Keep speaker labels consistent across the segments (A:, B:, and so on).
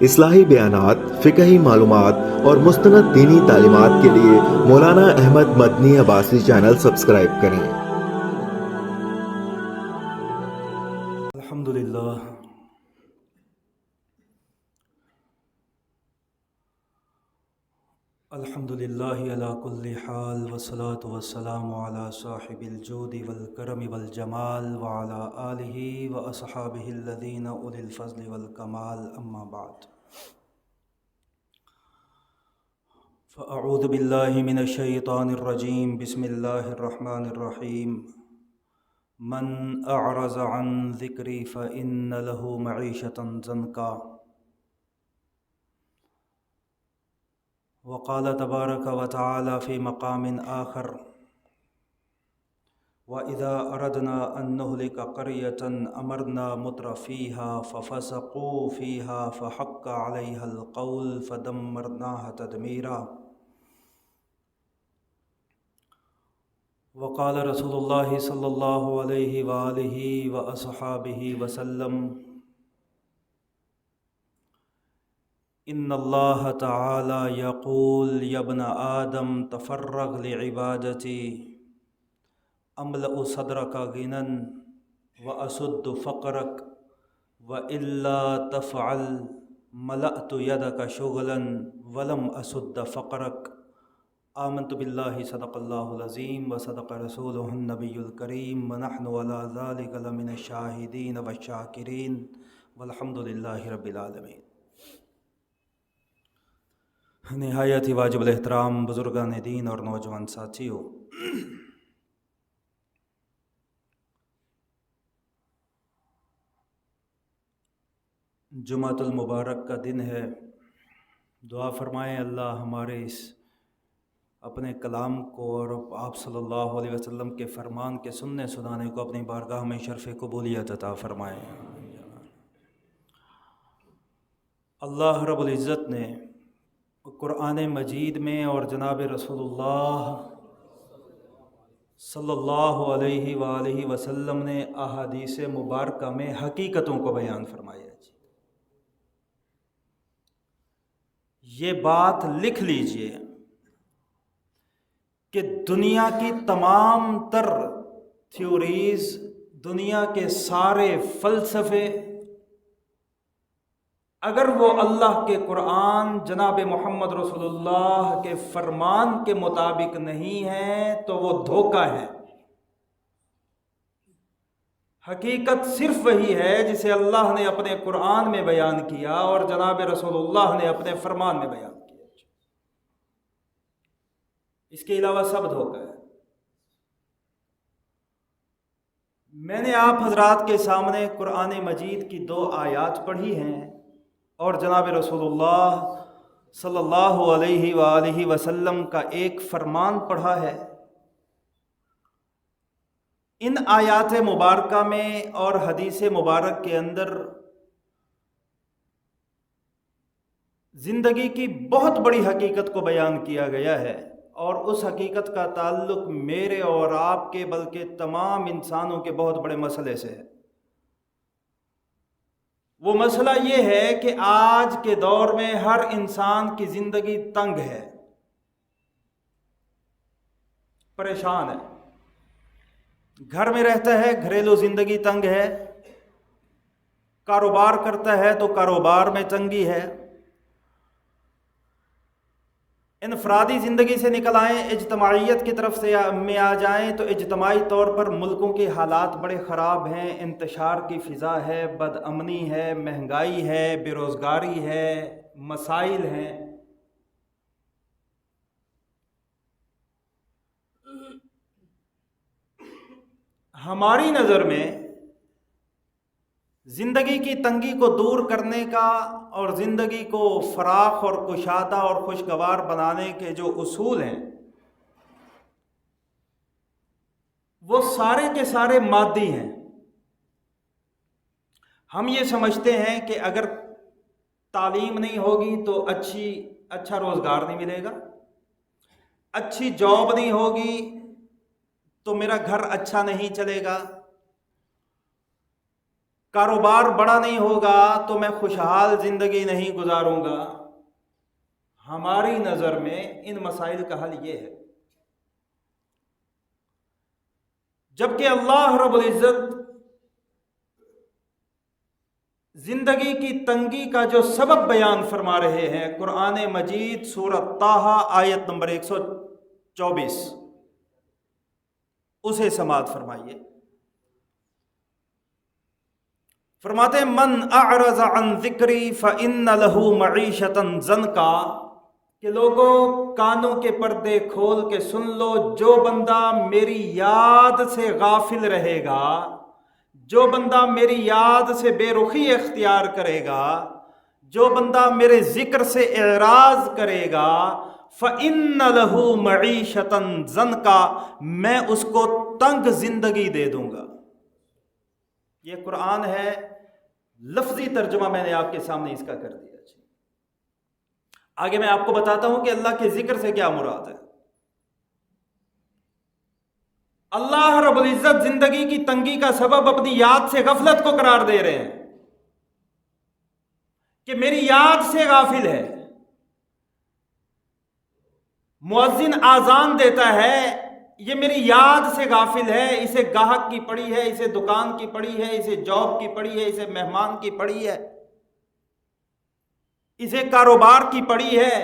A: اصلاحی بیانات، فقہی معلومات اور مستند دینی تعلیمات کے لیے مولانا احمد مدنی عباسی چینل سبسکرائب کریں۔
B: الحمدللہ علی کل حال والصلاة والسلام علی صاحب الجود والکرم والجمال وعلی آلہ واصحابہ الذین اولی الفضل والکمال، اما بعد فاعوذ باللہ من الشیطان الرجیم، بسم اللہ الرحمن الرحیم۔ من اعرض عن ذکری فإن له معیشة ضنکا، وقال تبارک وتعالی فی مقام آخر، وَإِذَا أَرَدْنَا أَن نُهْلِكَ قَرْيَةً أَمَرْنَا مُتْرَ فِيهَا فَفَسَقُوا فِيهَا فَحَقَّ عَلَيْهَا الْقَوْلُ فَدَمَّرْنَاهَا تَدْمِيرًا۔ وقال رسول اللہ صلی اللہ علیہ وآلہ وأصحابہ وسلم، ان اللہ تعالی یقول یا ابن آدم تفرغ لعبادتی املأ صدرک غنى واسد فقرک والا تفعل ملأت یدک شغلا ولم اسد فقرک۔ آمنت باللہ صدق اللہ العظیم وصدق رسولہ النبی الکریم ونحن علی ذلک لمن الشاہدین والشاکرین والحمد للہ رب العالمین۔ نہایت ہی واجب الاحترام بزرگان دین اور نوجوان ساتھیوں، جمعۃ المبارک کا دن ہے۔ دعا فرمائیں اللہ ہمارے اس اپنے کلام کو اور آپ صلی اللہ علیہ وسلم کے فرمان کے سننے سنانے کو اپنی بارگاہ میں شرف قبولیت عطا فرمائیں۔ اللہ رب العزت نے قرآن مجید میں اور جناب رسول اللہ صلی اللہ علیہ وآلہ وسلم نے احادیث مبارکہ میں حقیقتوں کو بیان فرمایا ہے۔ یہ بات لکھ لیجئے کہ دنیا کی تمام تر تھیوریز، دنیا کے سارے فلسفے، اگر وہ اللہ کے قرآن جناب محمد رسول اللہ کے فرمان کے مطابق نہیں ہیں تو وہ دھوکہ ہے۔ حقیقت صرف وہی ہے جسے اللہ نے اپنے قرآن میں بیان کیا اور جناب رسول اللہ نے اپنے فرمان میں بیان کیا۔ اس کے علاوہ سب دھوکہ ہے۔ میں نے آپ حضرات کے سامنے قرآن مجید کی 2 آیات پڑھی ہیں اور جناب رسول اللہ صلی اللہ علیہ وآلہ وسلم کا ایک فرمان پڑھا ہے۔ ان آیات مبارکہ میں اور حدیث مبارک کے اندر زندگی کی بہت بڑی حقیقت کو بیان کیا گیا ہے، اور اس حقیقت کا تعلق میرے اور آپ کے بلکہ تمام انسانوں کے بہت بڑے مسئلے سے ہے۔ وہ مسئلہ یہ ہے کہ آج کے دور میں ہر انسان کی زندگی تنگ ہے، پریشان ہے۔ گھر میں رہتا ہے، گھریلو زندگی تنگ ہے، کاروبار کرتا ہے تو کاروبار میں تنگی ہے۔ انفرادی زندگی سے نکل آئیں، اجتماعیت کی طرف سے میں آ جائیں تو اجتماعی طور پر ملکوں کے حالات بڑے خراب ہیں۔ انتشار کی فضا ہے، بد امنی ہے، مہنگائی ہے، بے روزگاری ہے، مسائل ہیں۔ ہماری نظر میں زندگی کی تنگی کو دور کرنے کا اور زندگی کو فراخ اور کشادہ اور خوشگوار بنانے کے جو اصول ہیں وہ سارے کے سارے مادی ہیں۔ ہم یہ سمجھتے ہیں کہ اگر تعلیم نہیں ہوگی تو اچھا روزگار نہیں ملے گا، اچھی جاب نہیں ہوگی تو میرا گھر اچھا نہیں چلے گا، کاروبار بڑا نہیں ہوگا تو میں خوشحال زندگی نہیں گزاروں گا. ہماری نظر میں ان مسائل کا حل یہ ہے. جبکہ اللہ رب العزت زندگی کی تنگی کا جو سبب بیان فرما رہے ہیں قرآن مجید سورۃ طٰہٰ آیت نمبر 124، اسے سماعت فرمائیے. فرماتے ہیں من اعرض عن ذکری فإن له معیشة ضنکا، کہ لوگوں کانوں کے پردے کھول کے سن لو، جو بندہ میری یاد سے غافل رہے گا، جو بندہ میری یاد سے بے رخی اختیار کرے گا، جو بندہ میرے ذکر سے اعراض کرے گا، فَإِنَّ لَهُ مَعِيشَةً ضَنْكَا، میں اس کو تنگ زندگی دے دوں گا. یہ قرآن ہے، لفظی ترجمہ میں نے آپ کے سامنے اس کا کر دیا. آگے میں آپ کو بتاتا ہوں کہ اللہ کے ذکر سے کیا مراد ہے. اللہ رب العزت زندگی کی تنگی کا سبب اپنی یاد سے غفلت کو قرار دے رہے ہیں کہ میری یاد سے غافل ہے. مؤذن آذان دیتا ہے، یہ میری یاد سے غافل ہے، اسے گاہک کی پڑی ہے، اسے دکان کی پڑی ہے، اسے جاب کی پڑی ہے، اسے مہمان کی پڑی ہے، اسے کاروبار کی پڑی ہے،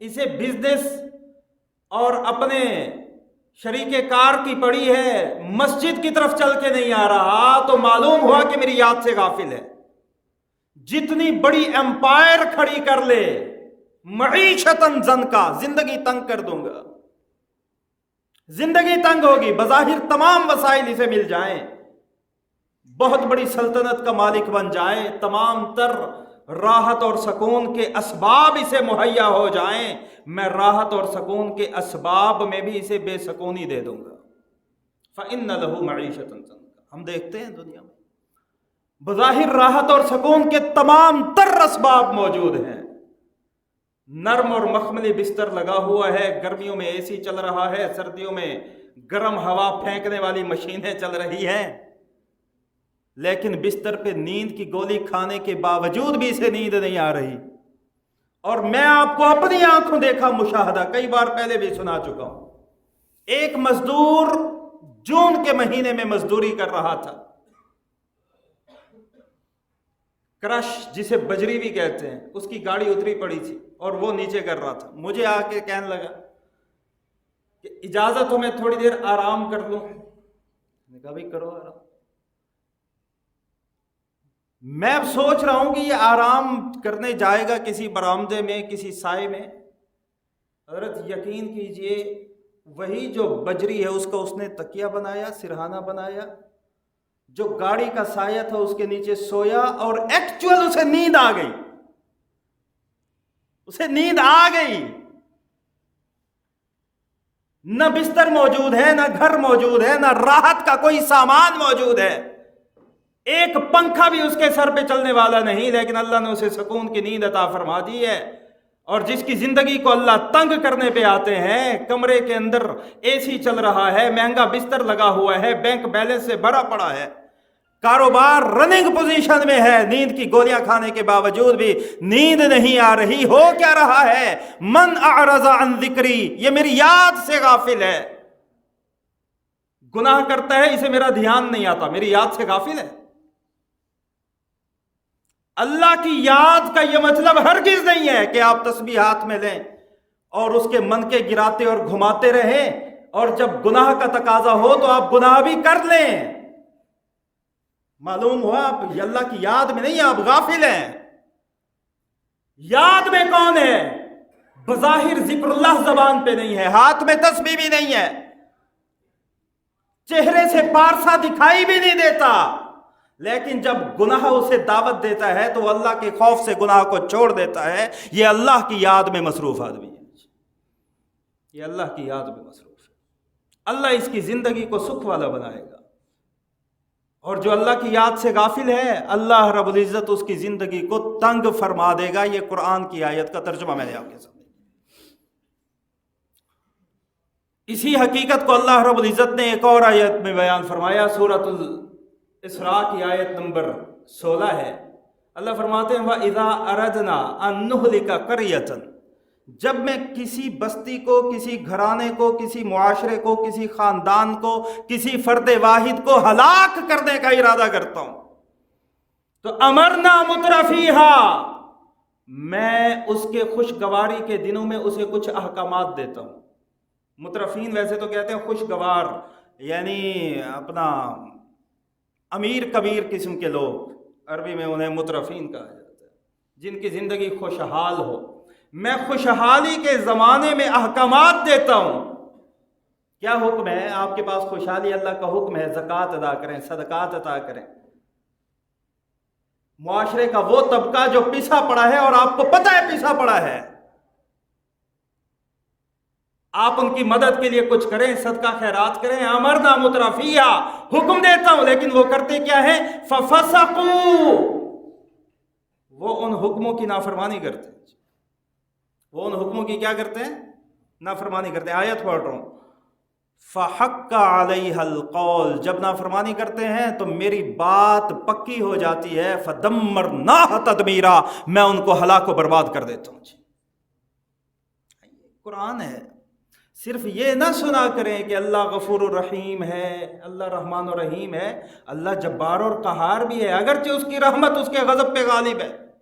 B: اسے بزنس اور اپنے شریک کار کی پڑی ہے، مسجد کی طرف چل کے نہیں آ رہا، تو معلوم ہوا کہ میری یاد سے غافل ہے. جتنی بڑی امپائر کھڑی کر لے، معیشتاً ضنکا، زندگی تنگ کر دوں گا. زندگی تنگ ہوگی، بظاہر تمام وسائل اسے مل جائیں، بہت بڑی سلطنت کا مالک بن جائے، تمام تر راحت اور سکون کے اسباب اسے مہیا ہو جائیں، میں راحت اور سکون کے اسباب میں بھی اسے بے سکونی دے دوں گا. فَإِنَّ لَهُ مَعِيشَةً ضَنْكَا. ہم دیکھتے ہیں دنیا میں بظاہر راحت اور سکون کے تمام تر اسباب موجود ہیں، نرم اور مخملی بستر لگا ہوا ہے، گرمیوں میں اے سی چل رہا ہے، سردیوں میں گرم ہوا پھینکنے والی مشینیں چل رہی ہیں، لیکن بستر پہ نیند کی گولی کھانے کے باوجود بھی اسے نیند نہیں آ رہی. اور میں آپ کو اپنی آنکھوں دیکھا مشاہدہ کئی بار پہلے بھی سنا چکا ہوں. ایک مزدور جون کے مہینے میں مزدوری کر رہا تھا، کرش جسے بجری بھی کہتے ہیں، اس کی گاڑی اتری پڑی تھی اور وہ نیچے کر رہا تھا. مجھے آ کے کہنے لگا کہ اجازت ہو میں تھوڑی دیر آرام کر لوں. میں نے کہا بھائی کرو آرام. میں اب سوچ رہا ہوں کہ یہ آرام کرنے جائے گا کسی برآمدے میں، کسی سائے میں. حضرت یقین کیجئے وہی جو بجری ہے اس کا اس نے تکیہ بنایا، سرہانہ بنایا، جو گاڑی کا سایہ تھا اس کے نیچے سویا، اور ایکچوئل اسے نیند آ گئی. اسے نیند آ گئی. نہ بستر موجود ہے، نہ گھر موجود ہے، نہ راحت کا کوئی سامان موجود ہے، ایک پنکھا بھی اس کے سر پہ چلنے والا نہیں، لیکن اللہ نے اسے سکون کی نیند عطا فرما دی ہے. اور جس کی زندگی کو اللہ تنگ کرنے پہ آتے ہیں، کمرے کے اندر اے سی چل رہا ہے، مہنگا بستر لگا ہوا ہے، بینک بیلنس سے بھرا پڑا ہے، کاروبار رننگ پوزیشن میں ہے، نیند کی گولیاں کھانے کے باوجود بھی نیند نہیں آ رہی. ہو کیا رہا ہے؟ من اعرض عن ذکری، یہ میری یاد سے غافل ہے. گناہ کرتا ہے، اسے میرا دھیان نہیں آتا، میری یاد سے غافل ہے. اللہ کی یاد کا یہ مطلب ہرگز نہیں ہے کہ آپ تسبیح ہاتھ میں لیں اور اس کے منکے گراتے اور گھماتے رہیں، اور جب گناہ کا تقاضا ہو تو آپ گناہ بھی کر لیں. معلوم ہوا آپ اللہ کی یاد میں نہیں، آپ غافل ہیں. یاد میں کون ہے؟ بظاہر ذکر اللہ زبان پہ نہیں ہے، ہاتھ میں تسبیح بھی نہیں ہے، چہرے سے پارسا دکھائی بھی نہیں دیتا، لیکن جب گناہ اسے دعوت دیتا ہے تو اللہ کے خوف سے گناہ کو چھوڑ دیتا ہے. یہ اللہ کی یاد میں مصروف آدمی ہے، یہ اللہ کی یاد میں مصروف ہے. اللہ اس کی زندگی کو سکھ والا بنائے گا. اور جو اللہ کی یاد سے غافل ہے، اللہ رب العزت اس کی زندگی کو تنگ فرما دے گا. یہ قرآن کی آیت کا ترجمہ میں نے آپ کے سامنے. اسی حقیقت کو اللہ رب العزت نے ایک اور آیت میں بیان فرمایا، سورۃ الاسراء کی آیت نمبر 16 है। अल्लाह फरमाते हैं वइज़ा अरदना अन नुहलिका क़रियतन, जब मैं किसी बस्ती को, किसी घराने को, किसी मुआशरे को, किसी खानदान को, किसी फर्द वाहिद को हलाक करने का इरादा करता हूं तो अमरना मुतरफीहा, मैं उसके खुशगवारी के दिनों में उसे कुछ अहकामात देता हूं। मुतरफीन वैसे तो कहते हैं खुशगवार, यानी अपना अमीर कबीर किस्म के लोग, अरबी में उन्हें मुतरफीन कहा जाता है, जिनकी जिंदगी खुशहाल हो। मैं खुशहाली के ज़माने में अहकामात देता हूँ। क्या हुक्म है? आपके पास खुशहाली, अल्लाह का हुक्म है ज़कात अदा करें, सदकात अदा करें। मुआशरे का वो तबका जो पिसा पड़ा है और आपको पता है पिसा पड़ा है, आप उनकी मदद के लिए कुछ करें, सदका खैरात करें। अमरना मुतरफिया, हुक्म देता हूं, लेकिन वो करते क्या है? फफसकू, वो उन हुक्मों की नाफरमानी करते हैं। वो उन हुक्मों की क्या करते हैं? नाफरमानी करते हैं। आयत पढ़ रहा हूं, फहक्का अलैहल कौल, जब नाफरमानी करते हैं तो मेरी बात पक्की हो जाती है। फदम्मरनाह तदमीरा, मैं उनको हलाक व बर्बाद कर देता हूं। कुरान है। सिर्फ ये ना सुना करें कि अल्लाह गफूर रहीम है, अल्लाह रहमान और रहीम है। अल्लाह जब्बार और कहार भी है, अगरचे उसकी रहमत उसके गजब पे गालिब है।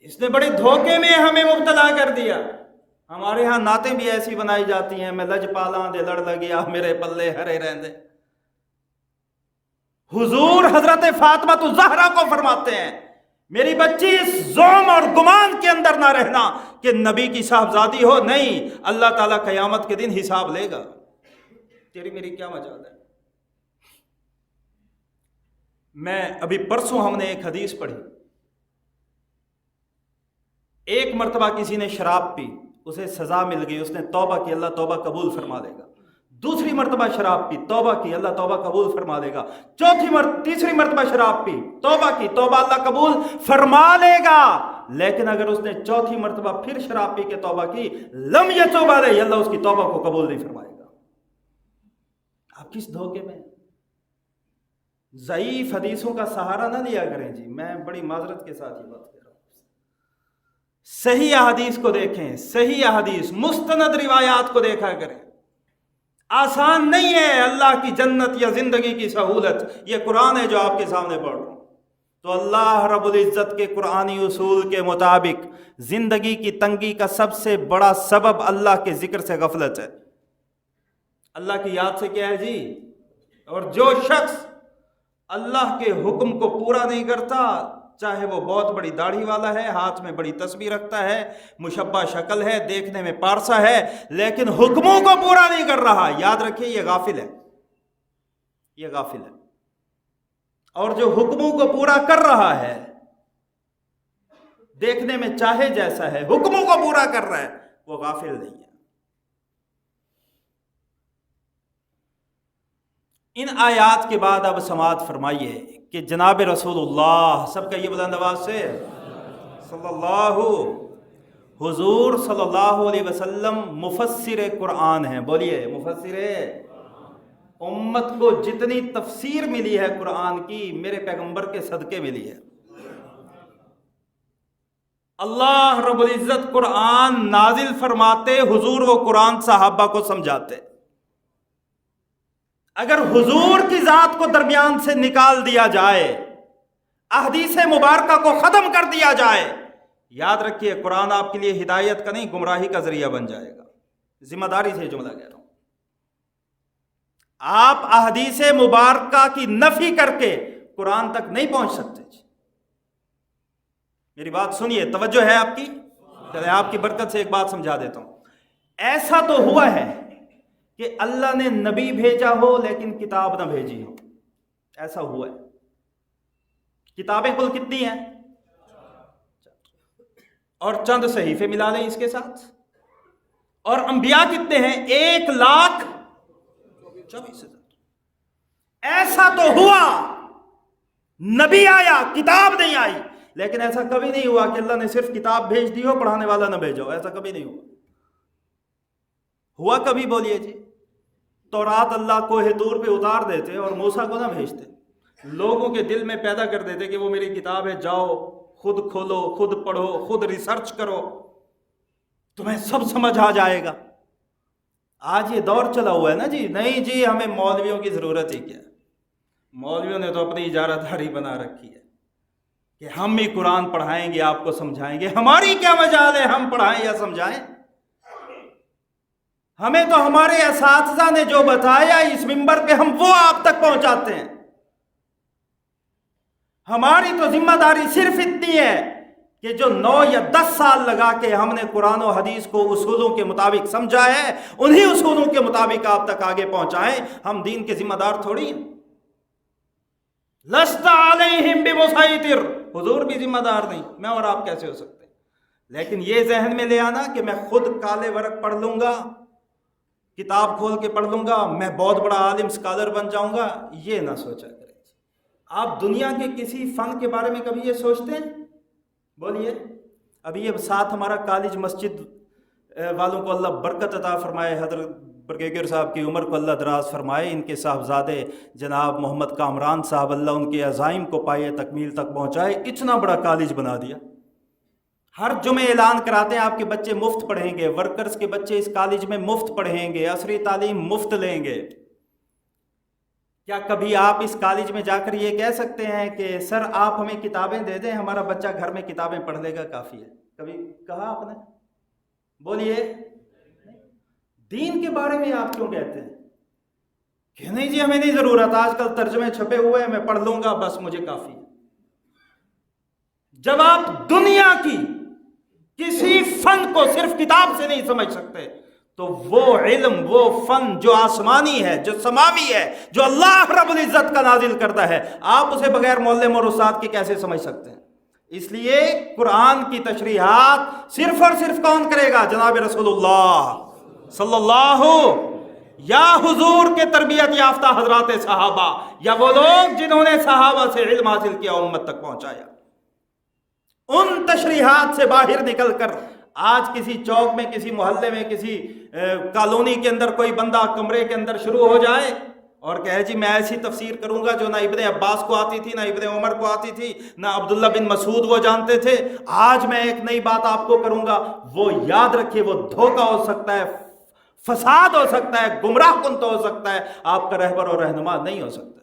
B: इसने बड़े धोखे में हमें मुब्तला कर दिया। हमारे यहाँ नातें भी ऐसी बनाई जाती हैं, मैं लजपाला दे लड़ लगिया मेरे पल्ले हरे रहंदे। हुजूर हजरत फातिमा तो ज़हरा को फरमाते हैं, मेरी बच्ची इस ज़ोम और गुमान के अंदर ना रहना कि नबी की साहबजादी हो। नहीं, अल्लाह ताला क़यामत के दिन हिसाब लेगा। तेरी मेरी क्या मजाल है। मैं अभी परसों हमने एक हदीस पढ़ी, एक मर्तबा किसी ने शराब पी, उसे सजा मिल गई, उसने तौबा की, अल्लाह तौबा कबूल फरमा लेगा। दूसरी मर्तबा शराब पी, तौबा की, अल्लाह तौबा कबूल फरमा लेगा। तीसरी मर्तबा शराब पी, तौबा की, तौबा अल्लाह कबूल फरमा लेगा। लेकिन अगर उसने चौथी मर्तबा फिर शराब पी के तौबा की, लम यतूब अलैहि, अल्लाह उसकी तौबा को कबूल नहीं फरमाएगा। आप किस धोखे में? ज़ईफ हदीसों का सहारा ना लिया करें जी, मैं बड़ी माजरत के साथ ये बात कर रहा हूं। सही अहादीस को देखें, सही अहादीस, मुस्तनद रिवायात को देखा करें। आसान नहीं है अल्लाह की जन्नत या जिंदगी की सहूलत। ये कुरान है जो आपके सामने पढ़ रहा हूं। तो अल्लाह रब्बुल इज्जत के कुरानी उसूल के मुताबिक जिंदगी की तंगी का सबसे बड़ा सबब अल्लाह के जिक्र से गफलत है। अल्लाह की याद से क्या है जी? और जो शख्स अल्लाह के हुक्म को पूरा नहीं करता, चाहे वो बहुत बड़ी दाढ़ी वाला है, हाथ में बड़ी तस्बीह रखता है, मुशब्बा शक्ल है, देखने में पारसा है, लेकिन हुक्मों को पूरा नहीं कर रहा, याद रखिए ये गाफिल है, ये गाफिल है। और जो हुक्मों को पूरा कर रहा है, देखने में चाहे जैसा है, हुक्मों को पूरा कर रहा है, वो गाफिल नहीं है। इन आयात के बाद अब समाअत फरमाइए कि जनाब रसूलुल्लाह, सबका ये बुलंद आवाज से हुजूर सल्लल्लाहु अलैहि वसल्लम मुफस्सिर कुरान हैं। बोलिए मुफस्सिर। उम्मत को जितनी तफसीर मिली है कुरान की, मेरे पैगंबर के सदके मिली है। अल्लाह रब्बुल इज्जत कुरान नाजिल फरमाते, हुजूर वो कुरान सहाबा को समझाते। अगर हुजूर की जात को दरमियान से निकाल दिया जाए, अहदीस मुबारका को खत्म कर दिया जाए, याद रखिए कुरान आपके लिए हिदायत का नहीं, गुमराही का जरिया बन जाएगा। जिम्मेदारी से जुमला कह रहा हूं। आप अहदीस मुबारका की नफी करके कुरान तक नहीं पहुंच सकते। मेरी बात सुनिए, तवज्जो है आपकी? चले आपकी बरकत से एक बात समझा देता हूं। ऐसा तो हुआ है कि अल्लाह ने नबी भेजा हो लेकिन किताब ना भेजी हो, ऐसा हुआ है। किताबें कुल कितनी हैं? और चंद सहीफे मिला लें इसके साथ। और अंबिया कितने हैं? 1,24,000। ऐसा तो हुआ, नबी आया, किताब नहीं आई। लेकिन ऐसा कभी नहीं हुआ कि अल्लाह ने सिर्फ किताब भेज दी हो, पढ़ाने वाला ना भेजो। ऐसा कभी नहीं हुआ। हुआ कभी? बोलिए जी। तौरात अल्लाह कोहे तूर पे उतार देते और मूसा को ना भेजते। لوگوں کے دل میں پیدا کر دیتے کہ وہ میری کتاب ہے، جاؤ خود کھولو، خود پڑھو، خود ریسرچ کرو، تمہیں سب سمجھ آ جائے گا۔ آج یہ دور چلا ہوا ہے نا جی، نہیں جی ہمیں مولویوں کی ضرورت ہی کیا، مولویوں نے تو اپنی اجارہ داری بنا رکھی ہے کہ ہم ہی قرآن پڑھائیں گے، آپ کو سمجھائیں گے۔ ہماری کیا مجال ہے ہم پڑھائیں یا سمجھائیں؟ ہمیں تو ہمارے اساتذہ نے جو بتایا اس منبر پہ ہم وہ آپ تک پہنچاتے ہیں۔ ہماری تو ذمہ داری صرف اتنی ہے کہ جو 9 یا 10 سال لگا کے ہم نے قرآن و حدیث کو اصولوں کے مطابق سمجھا ہے، انہی اصولوں کے مطابق آپ تک آگے پہنچائیں۔ ہم دین کے ذمہ دار تھوڑی ہیں۔ لست علیہم بمسیطر، حضور بھی ذمہ دار نہیں، میں اور آپ کیسے ہو سکتے ہیں؟ لیکن یہ ذہن میں لے آنا کہ میں خود کالے ورق پڑھ لوں گا، کتاب کھول کے پڑھ لوں گا، میں بہت بڑا عالم اسکالر بن جاؤں گا، یہ نہ سوچا کریں۔ آپ دنیا کے کسی فن کے بارے میں کبھی یہ سوچتے ہیں؟ بولیے۔ ابھی یہ ساتھ ہمارا کالج مسجد والوں کو اللہ برکت عطا فرمائے، حضرت بریگیڈیئر صاحب کی عمر کو اللہ دراز فرمائے، ان کے صاحبزادے جناب محمد کامران صاحب، اللہ ان کے عزائم کو پائے تکمیل تک پہنچائے، اتنا بڑا کالج بنا دیا۔ ہر جمعے اعلان کراتے ہیں آپ کے بچے مفت پڑھیں گے، ورکرز کے بچے اس کالج میں مفت پڑھیں گے، عصری تعلیم مفت لیں گے۔ کیا کبھی آپ اس کالج میں جا کر یہ کہہ سکتے ہیں کہ سر آپ ہمیں کتابیں دے دیں، ہمارا بچہ گھر میں کتابیں پڑھ لے گا، کافی ہے؟ کبھی کہا آپ نے؟ بولیے۔ دین کے بارے میں آپ کیوں کہتے ہیں کہ نہیں جی ہمیں نہیں ضرورت، آج کل ترجمے چھپے ہوئے ہیں، میں پڑھ لوں گا بس مجھے کافی ہے؟ جب آپ دنیا کی کسی فن کو صرف کتاب سے نہیں سمجھ سکتے تو وہ علم، وہ فن جو آسمانی ہے، جو سماوی ہے، جو اللہ رب العزت کا نازل کرتا ہے، آپ اسے بغیر معلم اور استاد کے کیسے سمجھ سکتے ہیں؟ اس لیے قرآن کی تشریحات صرف اور صرف کون کرے گا؟ جناب رسول اللہ صلی اللہ، یا حضور کے تربیت یافتہ حضرات صحابہ، یا وہ لوگ جنہوں نے صحابہ سے علم حاصل کیا، امت تک پہنچایا۔ ان تشریحات سے باہر نکل کر آج کسی چوک میں، کسی محلے میں، کسی کالونی کے اندر کوئی بندہ کمرے کے اندر شروع ہو جائے اور کہے جی میں ایسی تفسیر کروں گا جو نہ ابن عباس کو آتی تھی، نہ ابن عمر کو آتی تھی، نہ عبداللہ بن مسعود وہ جانتے تھے، آج میں ایک نئی بات آپ کو کروں گا، وہ یاد رکھیے وہ دھوکہ ہو سکتا ہے، فساد ہو سکتا ہے، گمراہ کن تو ہو سکتا ہے، آپ کا رہبر اور رہنما نہیں ہو سکتا۔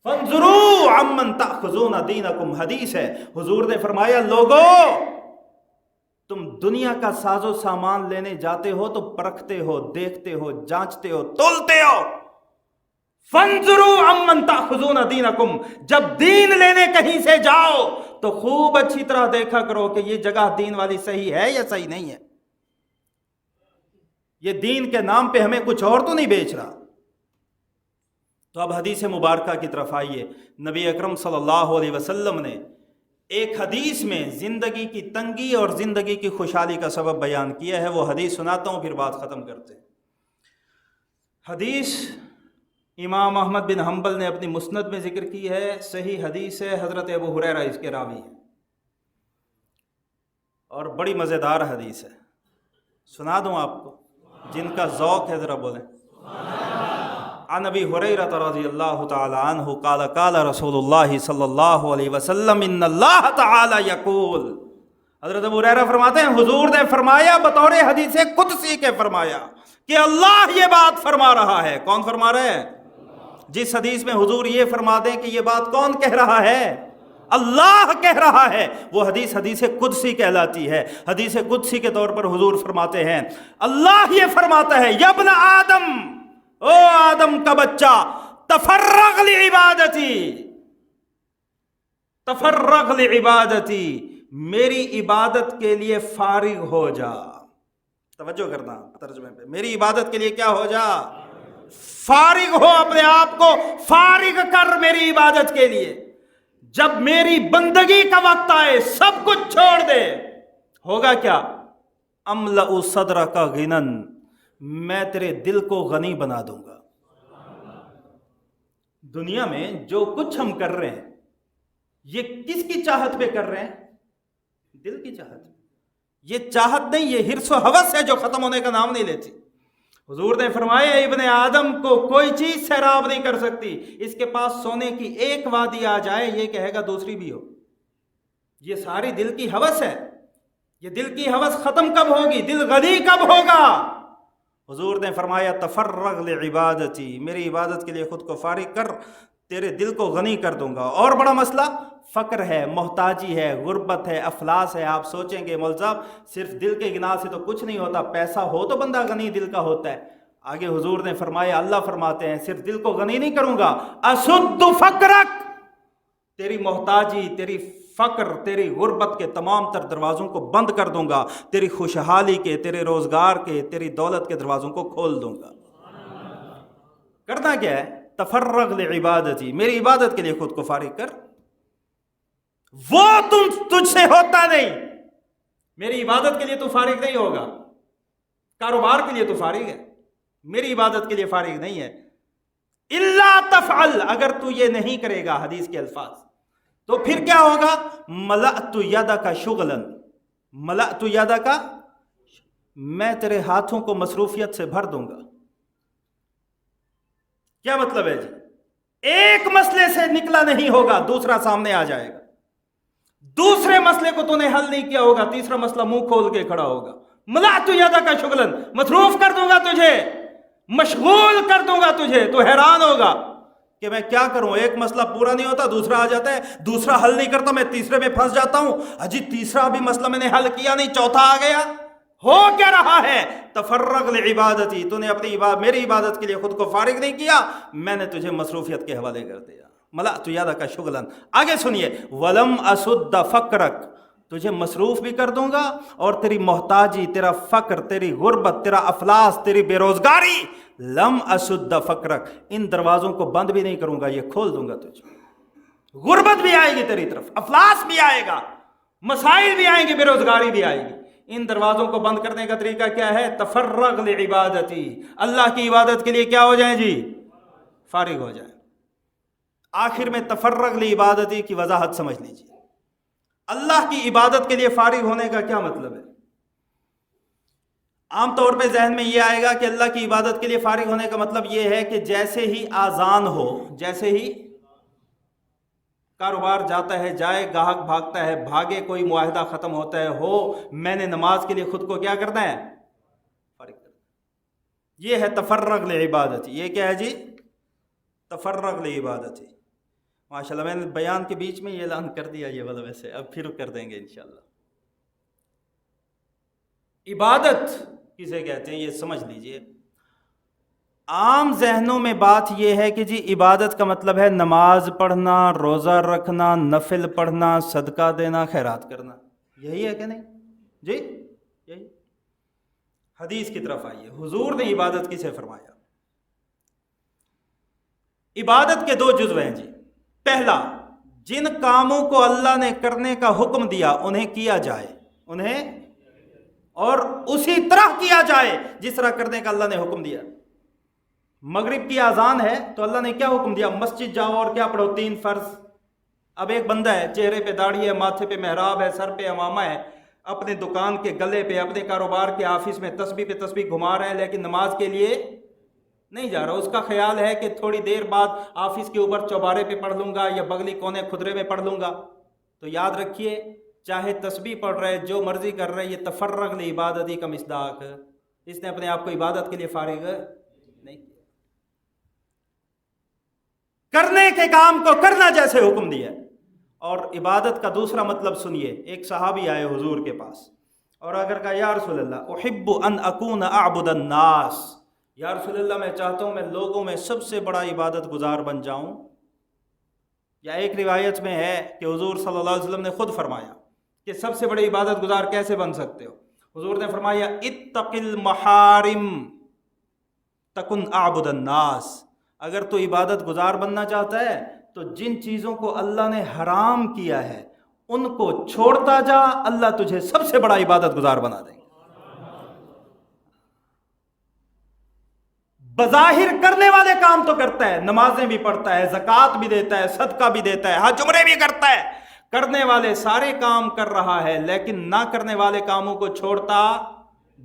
B: فانظروا عمن تأخذون دینکم، حدیث ہے، حضور نے فرمایا لوگو تم دنیا کا ساز و سامان لینے جاتے ہو تو پرکھتے ہو، دیکھتے ہو، جانچتے ہو، تولتے ہو۔ فانظروا عمن تأخذون دینکم، جب دین لینے کہیں سے جاؤ تو خوب اچھی طرح دیکھا کرو کہ یہ جگہ دین والی صحیح ہے یا صحیح نہیں ہے، یہ دین کے نام پہ ہمیں کچھ اور تو نہیں بیچ رہا۔ تو اب حدیث مبارکہ کی طرف آئیے۔ نبی اکرم صلی اللہ علیہ وسلم نے ایک حدیث میں زندگی کی تنگی اور زندگی کی خوشحالی کا سبب بیان کیا ہے، وہ حدیث سناتا ہوں پھر بات ختم کرتے ہیں۔ حدیث امام احمد بن حنبل نے اپنی مسند میں ذکر کی ہے، صحیح حدیث ہے، حضرت ابو ہریرہ اس کے راوی ہیں، اور بڑی مزیدار حدیث ہے، سنا دوں آپ کو؟ جن کا ذوق ہے ذرا بولیں۔ عن ابی ہریرہ رضی اللہ تعالی عنہ قال قال رسول اللہ صلی اللہ علیہ وسلم ان اللہ تعالی یقول، حضرت ابو ہریرہ فرماتے ہیں حضور نے فرمایا بطور حدیث قدسی کے فرمایا کہ اللہ یہ بات فرما رہا ہے۔ کون فرما رہا ہے؟ جس حدیث میں حضور یہ فرما دیں کہ یہ بات کون کہہ رہا ہے؟ اللہ کہہ رہا ہے، وہ حدیث حدیث قدسی کہلاتی ہے۔ حدیث قدسی کے طور پر حضور فرماتے ہیں اللہ یہ فرماتا ہے یا ابن آدم، او آدم کا بچہ، تفرغ لعبادتی، تفرغ لعبادتی، میری عبادت کے لیے فارغ ہو جا۔ توجہ کرنا ترجمے پہ، میری عبادت کے لیے کیا ہو جا؟ فارغ ہو، اپنے آپ کو فارغ کر میری عبادت کے لیے۔ جب میری بندگی کا وقت آئے سب کچھ چھوڑ دے، ہوگا کیا؟ املأ صدرک غنن، میں تیرے دل کو غنی بنا دوں گا۔ دنیا میں جو کچھ ہم کر رہے ہیں یہ کس کی چاہت پہ کر رہے ہیں؟ دل کی چاہت۔ یہ چاہت نہیں، یہ حرص و ہوس ہے جو ختم ہونے کا نام نہیں لیتی۔ हुजूर ने फरमाया इब्ने आदम को कोई चीज सैराब नहीं कर सकती, इसके पास सोने की एक वादी आ जाए ये कहेगा दूसरी भी हो। ये सारी दिल की हवस है। ये दिल की हवस खत्म कब होगी, दिल गनी कब होगा? हुजूर ने फरमाया तफर्रग लिइबादती, मेरी इबादत के लिए खुद को फारिग कर, तेरे दिल को गनी कर दूंगा। और बड़ा मसला फ़क्र है, मोहताजी है, गुर्बत है, अफलास है। आप सोचेंगे मौलवी साहब सिर्फ दिल के गिनाह से तो कुछ नहीं होता, पैसा हो तो बंदा गनी दिल का होता है। आगे हुजूर ने फरमाया, अल्लाह फरमाते हैं सिर्फ दिल को गनी नहीं करूंगा, असुद्दु फ़क्रक, तेरी मोहताजी, तेरी फ़क्र, तेरी गुर्बत के तमाम तर दरवाज़ों को बंद कर दूंगा, तेरी खुशहाली के, तेरे रोज़गार के, तेरी दौलत के दरवाज़ों को खोल दूंगा। करना क्या है? तफर्रग लिइबादती, मेरी इबादत के लिए खुद को फारिग कर। वो तुझसे होता नहीं, मेरी इबादत के लिए तू फारिग नहीं होगा। कारोबार के लिए तू फारिग है, मेरी इबादत के लिए फारिग नहीं है। इल्ला तफअल, अगर तू ये नहीं करेगा, हदीस के अल्फाज, तो फिर क्या होगा? मलअतु यदका शुगलन, मलअतु यदका, मैं तेरे हाथों को मसरूफियत से भर दूंगा। क्या मतलब है जी? एक मसले से निकला नहीं होगा, दूसरा सामने आ जाएगा। दूसरे मसले को तूने हल नहीं किया होगा, तीसरा मसला मुंह खोल के खड़ा होगा। मलअतु यदका शुगलन, मसरूफ कर दूंगा तुझे, मशगूल कर दूंगा तुझे। तो हैरान होगा कि मैं क्या करूं, एक मसला पूरा नहीं होता, दूसरा आ जाता है, दूसरा हल नहीं करता, मैं तीसरे में फंस जाता हूं। अजी तीसरा भी मसला मैंने हल किया नहीं, चौथा आ गया। हो क्या रहा है? तफर्रग लिइबादती, तूने अपनी मेरी इबादत के लिए खुद को फारिग नहीं किया, मैंने तुझे मसरूफियत के हवाले कर दिया। मलअतु यदका शुगलन। आगे सुनिए, वलम असुद्द फक्रक, तुझे मसरूफ भी कर दूंगा और तेरी मोहताजी, तेरा फक्र, तेरी गुर्बत, तेरा अफलास, तेरी बेरोजगारी, लम असुद्द फक्रक, इन दरवाजों को बंद भी नहीं करूंगा, ये खोल दूंगा तुझे। गुर्बत भी आएगी तेरी तरफ, अफलास भी आएगा, मसाइल भी आएंगे, बेरोजगारी भी आएगी। इन दरवाजों को बंद करने का तरीका क्या है? तफर्रग लिइबादती, अल्लाह की इबादत के लिए क्या हो जाए जी? फारिग हो जाए। आखिर में तफर्रग लिइबादती की वजाहत समझ लीजिए। अल्लाह की इबादत के लिए फारिग होने का क्या मतलब है? आमतौर पे जहन में यह आएगा कि अल्लाह की इबादत के लिए फारिग होने का मतलब यह है कि जैसे ही आजान हो, जैसे ही कारोबार जाता है जाए, गाहक भागता है भागे, कोई मुआहदा खत्म होता है हो, मैंने नमाज के लिए खुद को क्या करना है? फारिग करना। यह है तफर्रग लिइबादती। ये क्या है जी? तफर्रग लिइबादती। माशाल्लाह, मैंने बयान के बीच में ये ऐलान कर दिया ये वाला, वैसे अब फिर कर देंगे इंशाल्लाह। इबादत किसे कहते हैं ये समझ लीजिए। आम जहनों में बात यह है कि जी इबादत का मतलब है नमाज पढ़ना, रोज़ा रखना, नफिल पढ़ना, सदका देना, खैरात करना। यही है कि नहीं जी? यही। हदीस की तरफ आइए, हुजूर ने इबादत किसे फरमाया? इबादत के दो जुज़्व हैं जी। पहला, जिन कामों को अल्लाह ने करने का हुक्म दिया उन्हें किया जाए, उन्हें और उसी तरह किया जाए जिस तरह करने का अल्लाह ने हुक्म दिया। मगरिब की आजान है तो अल्लाह ने क्या हुक्म दिया? मस्जिद जाओ और क्या पढ़ो? 3 फर्ज। अब एक बंदा है, चेहरे पे दाढ़ी है, माथे पे मेहराब है, सर पे अमामा है, अपने दुकान के गले पे, अपने कारोबार के ऑफिस में तस्बीह पे तस्बीह घुमा रहे हैं, लेकिन नमाज के लिए नहीं जा रहा। उसका ख्याल है कि थोड़ी देर बाद ऑफिस के ऊपर चौबारे पे पढ़ लूंगा या बगली कोने खुदरे में पढ़ लूंगा। तो याद रखिए, चाहे तस्बीह पढ़ रहे, जो मर्जी कर रहे, ये तफर्रग लिइबादती का मिसदाक, इसने अपने आप को इबादत के लिए फारिग नहीं किया। करने के काम को करना जैसे हुक्म दिया। और इबादत का दूसरा मतलब सुनिए, एक सहाबी आए हुजूर के पास और अगर कहा या रसूल अल्लाह उहिब्बु अन अकून अअबुदन नास, या रसूल अल्लाह मैं चाहता हूँ मैं लोगों में सबसे बड़ा इबादत गुजार बन जाऊँ। या एक रिवायत में है कि हुजूर सल्लल्लाहु अलैहि वसल्लम ने खुद फरमाया कि सबसे बड़े इबादत गुजार कैसे बन सकते हो? हुजूर ने फरमाया इत्तकिल महारिम तकुन अअबुदन नास, अगर तू इबादत गुजार बनना चाहता है तो जिन चीज़ों को अल्लाह ने हराम किया है उनको छोड़ता जा, अल्लाह तुझे सबसे बड़ा इबादत गुजार बना देंगे। बज़ाहिर करने वाले काम तो करता है, नमाजें भी पढ़ता है, ज़कात भी देता है, सदका भी देता है, हज उम्रे भी करता है, करने वाले सारे काम कर रहा है, लेकिन ना करने वाले कामों को छोड़ता,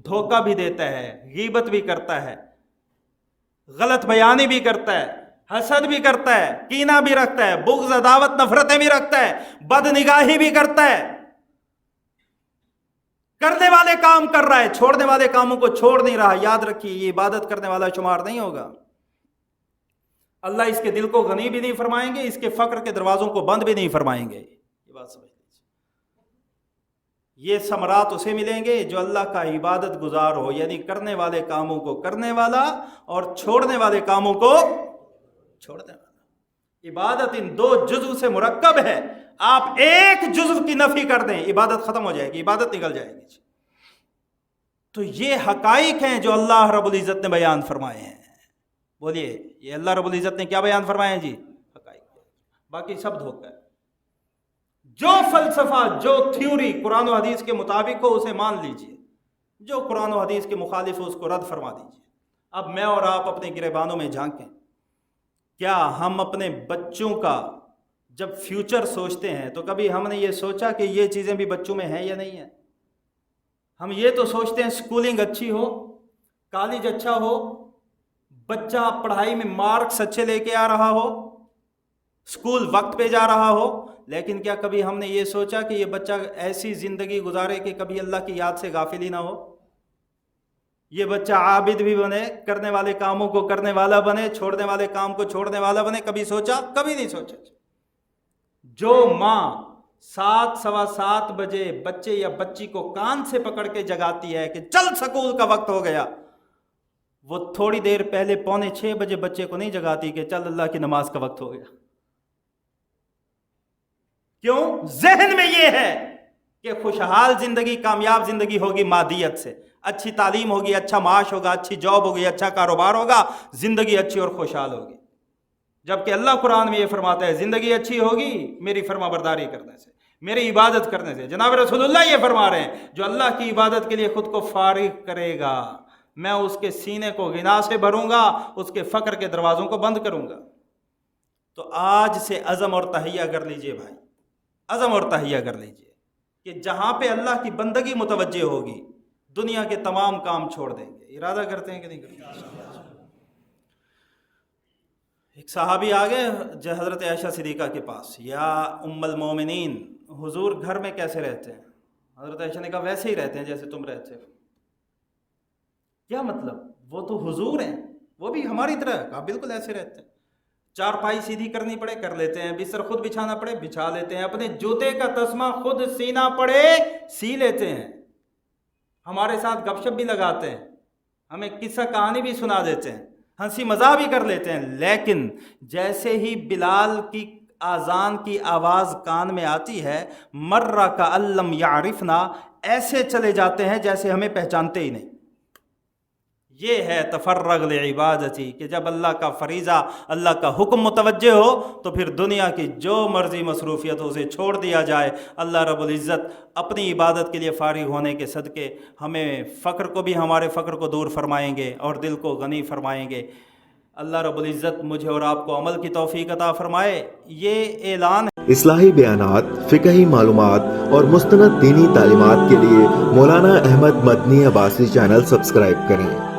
B: धोखा भी देता है, गीबत भी करता है, गलत बयानी भी करता है, हसद भी करता है, कीना भी रखता है, बुग़्ज़ अदावत नफरतें भी रखता है, बदनिगाही भी करता है। करने वाले काम कर रहा है, छोड़ने वाले कामों को छोड़ नहीं रहा। याद रखिए, ये इबादत करने वाला शुमार नहीं होगा। अल्लाह इसके दिल को गनी भी नहीं फरमाएंगे, इसके फक्र के दरवाजों को बंद भी नहीं फरमाएंगे। ये बात समझ लीजिए। ये समरात उसे मिलेंगे जो अल्लाह का इबादत गुजार हो, यानी करने वाले कामों को करने वाला और छोड़ने वाले कामों को छोड़ने वाला। इबादत इन दो जुज़्व से मुरक्कब है। आप एक जुज़्व की नफी कर दें, इबादत खत्म हो जाएगी, इबादत निकल जाएगी। तो ये हकाइक हैं जो अल्लाह रब्बुल इज़्ज़त ने बयान फरमाए हैं। बोलिए, ये अल्लाह रब्बुल इज़्ज़त ने क्या बयान फरमाए हैं जी? हकाइक। बाकी सब धोखा है। जो फलसफा, जो थ्योरी कुरान और हदीस के मुताबिक हो उसे मान लीजिए, जो कुरान और हदीस के मुखालिफ हो उसको रद्द फरमा दीजिए। अब मैं और आप अपने गिरेबानों में झांकें। क्या हम अपने बच्चों का जब फ्यूचर सोचते हैं तो कभी हमने ये सोचा कि ये चीज़ें भी बच्चों में हैं या नहीं है? हम ये तो सोचते हैं स्कूलिंग अच्छी हो, कॉलेज अच्छा हो, बच्चा पढ़ाई में मार्क्स अच्छे लेके आ रहा हो, स्कूल वक्त पे जा रहा हो, लेकिन क्या कभी हमने ये सोचा कि ये बच्चा ऐसी ज़िंदगी गुजारे कि कभी अल्लाह की याद से गाफिल ही ना हो? ये बच्चा आबिद भी बने, करने वाले कामों को करने वाला बने, छोड़ने वाले काम को छोड़ने वाला बने। कभी सोचा? कभी नहीं सोचा। जो माँ 7 सवा 7 बजे बच्चे या बच्ची को कान से पकड़ के जगाती है कि चल स्कूल का वक्त हो गया, वो थोड़ी देर पहले 5:45 बजे बच्चे को नहीं जगाती कि चल अल्लाह की नमाज का वक्त हो गया। क्यों? जहन में ये है कि खुशहाल जिंदगी, कामयाब जिंदगी होगी मादियत से, अच्छी तालीम होगी, अच्छा माश होगा, अच्छी जॉब होगी, अच्छा कारोबार होगा, जिंदगी अच्छी और खुशहाल होगी। जबकि अल्लाह कुरान में ये फरमाता है जिंदगी अच्छी होगी मेरी फरमाबरदारी करने से, मेरी इबादत करने से। जनाब रसूलुल्लाह ये फरमा रहे हैं, जो अल्लाह की इबादत के लिए खुद को फारिग करेगा, मैं उसके सीने को गिना से भरूंगा, उसके फक्र के दरवाजों को बंद करूंगा। तो आज से अज़म और तहिया कर लीजिए भाई, अज़म और तहिया कर लीजिए कि जहां पे अल्लाह की बंदगी मुतवज्जे होगी, दुनिया के तमाम काम छोड़ देंगे। इरादा करते हैं कि नहीं करते? एक सहाबी आ गए हज़रत आयशा सिद्दीक़ा के पास, या उम्मुल मोमिनीन, हुजूर घर में कैसे रहते हैं? हज़रत आयशा ने कहा वैसे ही रहते हैं जैसे तुम रहते हो। क्या मतलब? वो तो हुजूर हैं, वो भी हमारी तरह। कहा बिल्कुल ऐसे रहते हैं। चारपाई सीधी करनी पड़े कर लेते हैं, बिस्तर खुद बिछाना पड़े बिछा लेते हैं, अपने जूते का तस्मा खुद सीना पड़े सी लेते हैं, हमारे साथ गपशप भी लगाते हैं, हमें किस्सा कहानी भी सुना देते हैं, हंसी मजाक भी कर लेते हैं। लेकिन जैसे ही बिलाल की आज़ान की आवाज़ कान में आती है, मर्रा का अल्लम यारिफना, ऐसे चले जाते हैं जैसे हमें पहचानते ही नहीं। ये है तफर्रग लिइबादती, कि जब अल्लाह का फरीज़ा, अल्लाह का हुक्म मुतवज्जे हो तो फिर दुनिया की जो मर्जी मसरूफियतों से छोड़ दिया जाए। अल्लाह रब्बुल इज़्ज़त अपनी इबादत के लिए फ़ारिग होने के सदक़े हमें फ़क्र को भी, हमारे फ़क्र को दूर फरमाएंगे और दिल को गनी फरमाएंगे। अल्लाह रब्बुल इज़्ज़त मुझे और आपको अमल की तौफ़ीक़ अता फरमाए। ये ऐलान
A: इस्लाही बयानात, फ़िक़ही मालूमात और मुस्तनद दीनी तालीमात के लिए मौलाना अहमद मदनी अब्बासी चैनल सब्सक्राइब करें।